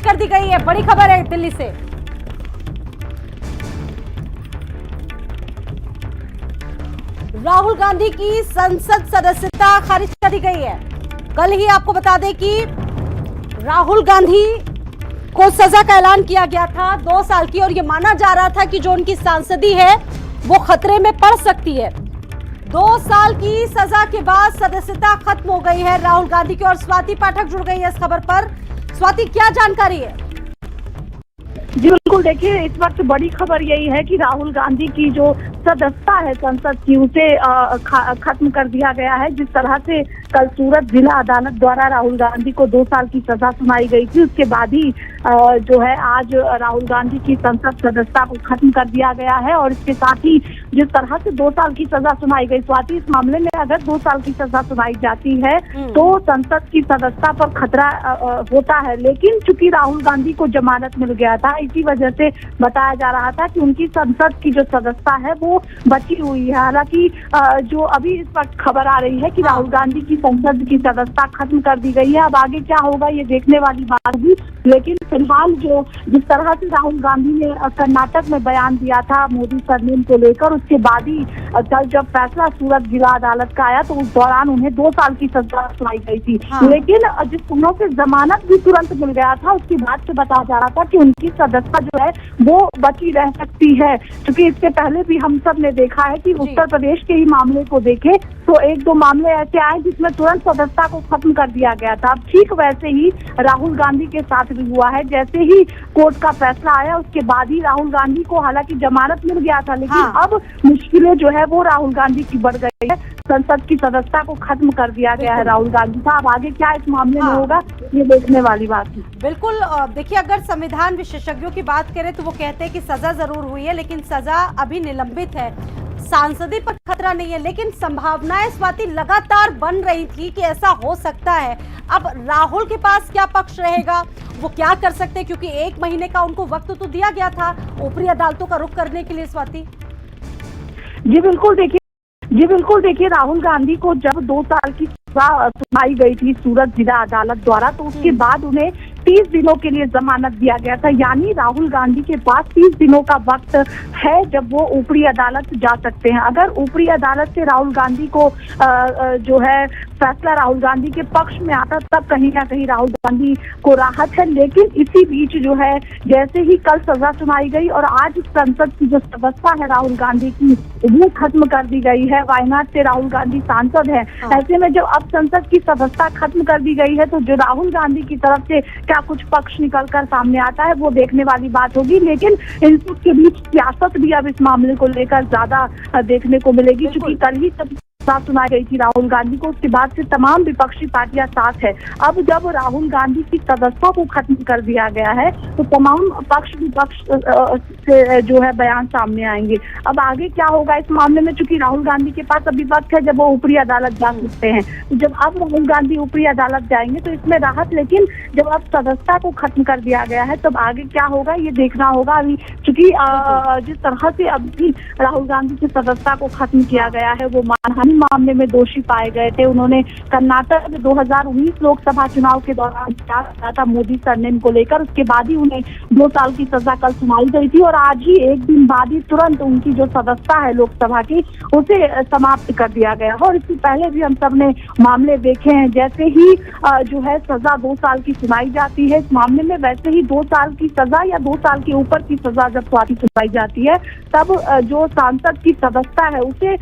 कर दी गई है। बड़ी खबर है दिल्ली से। राहुल गांधी की संसद सदस्यता खारिज कर दी गई है। कल ही आपको बता दें कि राहुल गांधी को सजा का ऐलान किया गया था 2 साल की, और ये माना जा रहा था कि जो उनकी सांसदी है वो खतरे में पड़ सकती है। 2 साल की सजा के बाद सदस्यता खत्म हो गई है राहुल गांधी की। और स्वाति पाठक जुड़ गई है इस खबर पर। स्वाति, क्या जानकारी है? जी बिल्कुल, देखिए इस वक्त बड़ी खबर यही है कि राहुल गांधी की जो सदस्यता है संसद की उसे खत्म कर दिया गया है। जिस तरह से कल सूरत जिला अदालत द्वारा राहुल गांधी को 2 साल की सजा सुनाई गई थी, उसके बाद ही जो है आज राहुल गांधी की संसद सदस्यता को खत्म कर दिया गया है। और इसके साथ ही जिस तरह से 2 साल की सजा सुनाई गई, स्वाति, इस मामले में अगर 2 साल की सजा सुनाई जाती है तो संसद की सदस्यता पर खतरा होता है। लेकिन चूंकि राहुल गांधी को जमानत मिल गया था, इसी वजह से बताया जा रहा था कि उनकी संसद की जो सदस्यता है वो बची हुई है। हालांकि जो अभी इस वक्त खबर आ रही है कि राहुल गांधी की संसद की सदस्यता खत्म कर दी गई है। अब आगे क्या होगा ये देखने वाली बात होगी। लेकिन फिलहाल जो जिस तरह से राहुल गांधी ने कर्नाटक में बयान दिया था मोदी सरनेम को लेकर, उसके बाद ही कल जब फैसला सूरत जिला अदालत का आया तो उस दौरान उन्हें 2 साल की सजा सुनाई गई थी। लेकिन जिस तरह से जमानत भी तुरंत मिल गया था, उसके बाद से बताया जा रहा था कि उनकी सदस्यता जो है वो बची रह सकती है। क्योंकि इससे पहले भी हम सब ने देखा है कि उत्तर प्रदेश के ही मामले को देखें तो 1-2 मामले ऐसे आए जिसमें तुरंत सदस्यता को खत्म कर दिया गया था। अब ठीक वैसे ही राहुल गांधी के साथ भी हुआ है। जैसे ही कोर्ट का फैसला आया उसके बाद ही राहुल गांधी को हालांकि जमानत मिल गया था, लेकिन अब मुश्किलें जो है वो राहुल गांधी की बढ़ गई है। संसद की सदस्यता को खत्म कर दिया गया है राहुल गांधी का। अब आगे क्या इस मामले में होगा ये देखने वाली बात है। बिल्कुल, देखिए अगर संविधान विशेषज्ञों की बात करें तो वो कहते हैं कि सजा जरूर हुई है, लेकिन सजा अभी निलंबित है। सांसदी पर खतरा नहीं है, लेकिन संभावनाएं स्वाति लगातार बन रही थी कि ऐसा हो सकता है। अब राहुल के पास क्या पक्ष रहेगा, वो क्या कर सकते हैं, क्योंकि 1 महीने का उनको वक्त तो दिया गया था ऊपरी अदालतों का रुख करने के लिए। स्वाति जी बिल्कुल देखिए राहुल गांधी को जब 2 साल की सजा सुनाई गई थी सूरत जिला अदालत द्वारा, तो उसके बाद उन्हें 30 दिनों के लिए जमानत दिया गया था। यानी राहुल गांधी के पास 30 दिनों का वक्त है जब वो ऊपरी अदालत जा सकते हैं। अगर ऊपरी अदालत से राहुल गांधी को जो है फैसला राहुल गांधी के पक्ष में आता तब कहीं ना कहीं राहुल गांधी को राहत है। लेकिन इसी बीच जो है जैसे ही कल सजा सुनाई गई और आज संसद की जो सदस्यता है राहुल गांधी की वो खत्म कर दी गई है। वायनाड से राहुल गांधी सांसद है। ऐसे में जब अब संसद की सदस्यता खत्म कर दी गई है तो जो राहुल गांधी की तरफ से क्या कुछ पक्ष निकल कर सामने आता है वो देखने वाली बात होगी। लेकिन इन सब के बीच सियासत भी अब इस मामले को लेकर ज्यादा देखने को मिलेगी, क्योंकि कल ही सजा सुनाई गई थी राहुल गांधी को, उसके बाद से तमाम विपक्षी पार्टियां साथ है। अब जब राहुल गांधी की सदस्यता को खत्म कर दिया गया है तो तमाम पक्ष विपक्ष से जो है बयान सामने आएंगे। अब आगे क्या होगा इस मामले में, चूंकि राहुल गांधी के पास अभी वक्त है जब वो ऊपरी अदालत जा सकते हैं। तो जब अब राहुल गांधी ऊपरी अदालत जाएंगे तो इसमें राहत, लेकिन जब अब सदस्यता को खत्म कर दिया गया है तब आगे क्या होगा ये देखना होगा। अभी चूंकि जिस तरह से अभी राहुल गांधी की सदस्यता को खत्म किया गया है वो मानहानि मामले में दोषी पाए गए थे। उन्होंने कर्नाटक में 2019 लोकसभा चुनाव के दौरान किया था मोदी सरनेम को लेकर, उसके बाद ही उन्हें 2 साल की सजा कल सुनाई गई थी। और आज ही 1 दिन बाद ही तुरंत उनकी जो सदस्यता है लोकसभा की उसे समाप्त कर दिया गया। और इससे पहले भी हम सब ने मामले देखे हैं, जैसे ही जो है सजा 2 साल की सुनाई जाती है इस मामले में, वैसे ही 2 साल की सजा या 2 साल के ऊपर की सजा जब स्वाति सुनाई जाती है तब जो सांसद की सदस्यता है उसे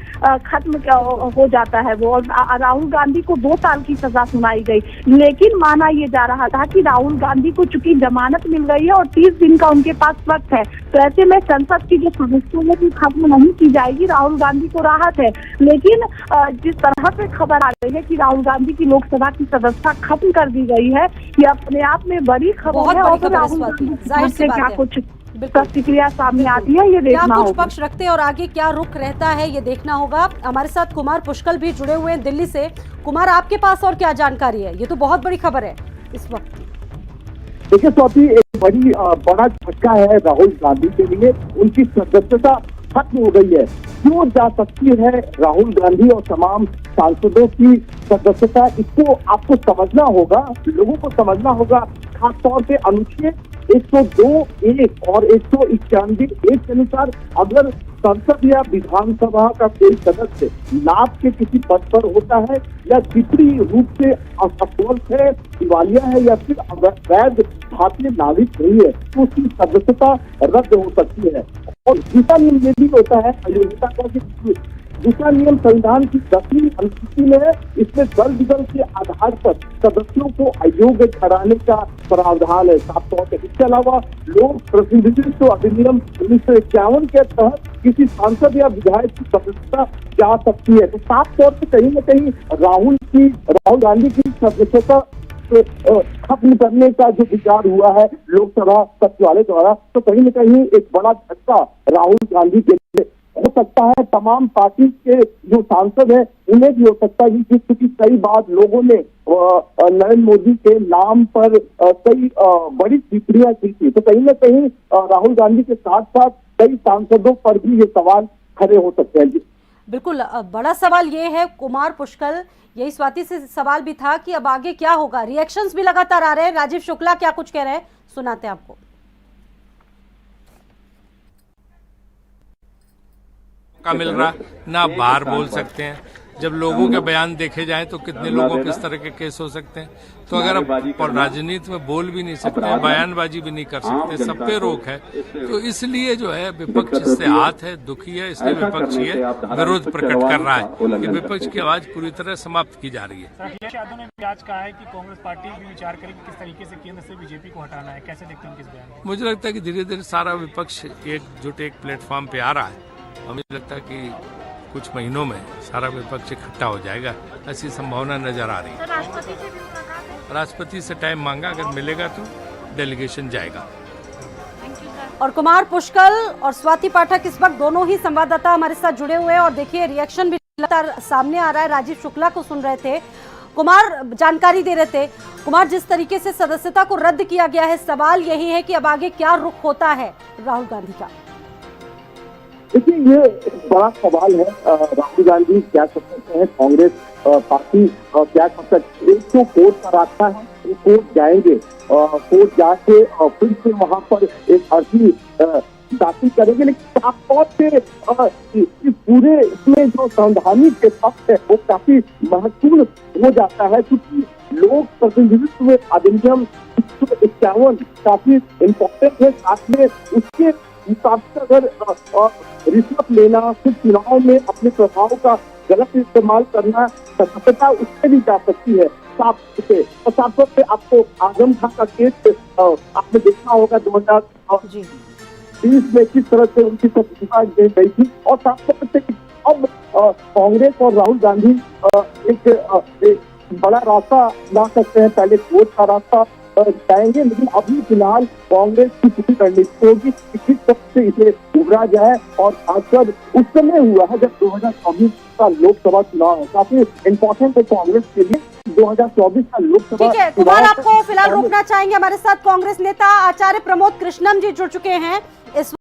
खत्म हो जाता है वो। और राहुल गांधी को 2 साल की सजा सुनाई गई, लेकिन माना ये जा रहा था कि राहुल गांधी को चूंकि जमानत मिल गई है और 30 दिन का उनके पास वक्त है, तो ऐसे में संसद की जो सदस्यता है खत्म नहीं की जाएगी, राहुल गांधी को राहत है। लेकिन जिस तरह से खबर आ रही है कि राहुल गांधी की लोकसभा की सदस्यता खत्म कर दी गई है, ये अपने आप में बड़ी खबर है। और राहुल गांधी से क्या कुछ प्रतिक्रिया सामने आती है ये देखना होगा। कुछ पक्ष रखते हैं और आगे क्या रुख रहता है ये देखना होगा। हमारे साथ कुमार पुष्कल भी जुड़े हुए हैं दिल्ली से। कुमार, आपके पास और क्या जानकारी है? ये तो बहुत बड़ी खबर है इस वक्त। देखिए स्वाति, एक बड़ा झटका है राहुल गांधी के लिए। उनकी सदस्यता खत्म हो गई है। क्यों जा सकती है राहुल गांधी और तमाम सांसदों की सदस्यता, इसको आपको समझना होगा, लोगों को समझना होगा। खासतौर पे अनुच्छेद 102(1) और 191(1) के अनुसार अगर संसद या विधानसभा का कोई सदस्य लाभ के किसी पद पर होता है या किसी रूप से असफल है, दिवालिया है या फिर अवैध भारतीय नागरिक नहीं है, तो उसकी सदस्यता रद्द हो सकती है। और दूसरा नियम ये भी होता है अयोग्यता का कि दूसरा नियम संविधान की 10वीं अनुसूची में है, इसमें दल विदल के आधार पर सदस्यों को अयोग्य ठहराने का प्रावधान है साफ तौर पर। इसके अलावा लोक प्रतिनिधित्व अधिनियम 1951 के तहत किसी सांसद या विधायक की सदस्यता जा सकती है। तो साफ तौर पर कहीं न कहीं राहुल गांधी की सदस्यता खत्म करने का जो विचार हुआ है लोकसभा सचिवालय द्वारा, तो कहीं न कहीं एक बड़ा झटका राहुल गांधी के लिए हो सकता है। तमाम पार्टी के जो सांसद हैं उन्हें भी हो सकता है, क्योंकि कई बार लोगों ने नरेंद्र मोदी के नाम पर कई बड़ी टिप्पणियां की थी, तो कहीं न कहीं राहुल गांधी के साथ साथ कई सांसदों पर भी ये सवाल खड़े हो सकते हैं। बिल्कुल, बड़ा सवाल ये है कुमार पुष्कर, यही स्वाति से सवाल भी था कि अब आगे क्या होगा। रिएक्शंस भी लगातार आ रहे हैं। राजीव शुक्ला क्या कुछ कह रहे हैं, सुनाते हैं आपको। का मिल रहा ना बाहर बोल सकते हैं। जब लोगों के बयान देखे जाएं तो कितने लोगों पे इस तरह के केस हो सकते हैं। तो अगर आप राजनीति में बोल भी नहीं सकते, बयानबाजी भी नहीं कर सकते, सब पे रोक है, तो इसलिए जो है विपक्ष इससे हाथ है, दुखी है, इसलिए विपक्ष ये विरोध प्रकट कर रहा है कि विपक्ष की आवाज पूरी तरह समाप्त की जा रही है। अखिलेश यादव ने भी आज कहा है कि कांग्रेस पार्टी भी विचार करेगी किस तरीके से केंद्र से बीजेपी को हटाना है। कैसे देखते हैं किस बयान को? मुझे लगता है कि धीरे धीरे सारा विपक्ष एकजुट एक प्लेटफॉर्म पे आ रहा है। हमें लगता है कि कुछ महीनों में सारा विपक्ष इकट्ठा हो जाएगा, ऐसी संभावना नजर आ रही है। राष्ट्रपति से टाइम मांगा, अगर मिलेगा तो डेलीगेशन जाएगा। और कुमार पुष्कर और स्वाति पाठक इस वक्त दोनों ही संवाददाता हमारे साथ जुड़े हुए हैं और देखिए रिएक्शन भी लगातार सामने आ रहा है। राजीव शुक्ला को सुन रहे थे, कुमार जानकारी दे रहे थे। कुमार, जिस तरीके से सदस्यता को रद्द किया गया है, सवाल यही है कि अब आगे क्या रुख होता है राहुल गांधी का। देखिए, ये एक बड़ा सवाल है। राहुल गांधी क्या कर सकते हैं, कांग्रेस पार्टी क्या कर सकती है। एक तो कोर्ट का रास्ता है, कोर्ट जाएंगे, कोर्ट जाके फिर से वहां पर एक अर्जी दाखिल करेंगे, लेकिन साफ तौर से पूरे इसमें जो संवैधानिक पक्ष है वो काफी महत्वपूर्ण हो जाता है, क्योंकि लोक प्रतिनिधित्व अधिनियम 1951 काफी इम्पोर्टेंट है। साथ में उसके हिसाब से अगर रिश्वत लेना, फिर चुनाव में अपने प्रभाव का गलत इस्तेमाल करना, सदस्यता उससे भी जा सकती है साफ से। और साफ तौर पे आपको आजम खान का केस आपने देखा होगा 2020 में किस तरह से उनकी सदस्यता गई थी। और साफ तौर पे अब कांग्रेस और राहुल गांधी एक बड़ा रास्ता ला सकते हैं। पहले कोर्ट का रास्ता जाएंगे, लेकिन अभी फिलहाल कांग्रेस की पूरी रणनीति होगी कि किस तरह से इसे उभरा जाए। और खासकर उस समय हुआ है जब 2024 का लोकसभा चुनाव है, काफी इम्पोर्टेंट है कांग्रेस के लिए 2024 का लोकसभा। ठीक है कुमार, आपको फिलहाल रोकना चाहेंगे। हमारे साथ कांग्रेस नेता आचार्य प्रमोद कृष्णम जी जुड़ चुके हैं इस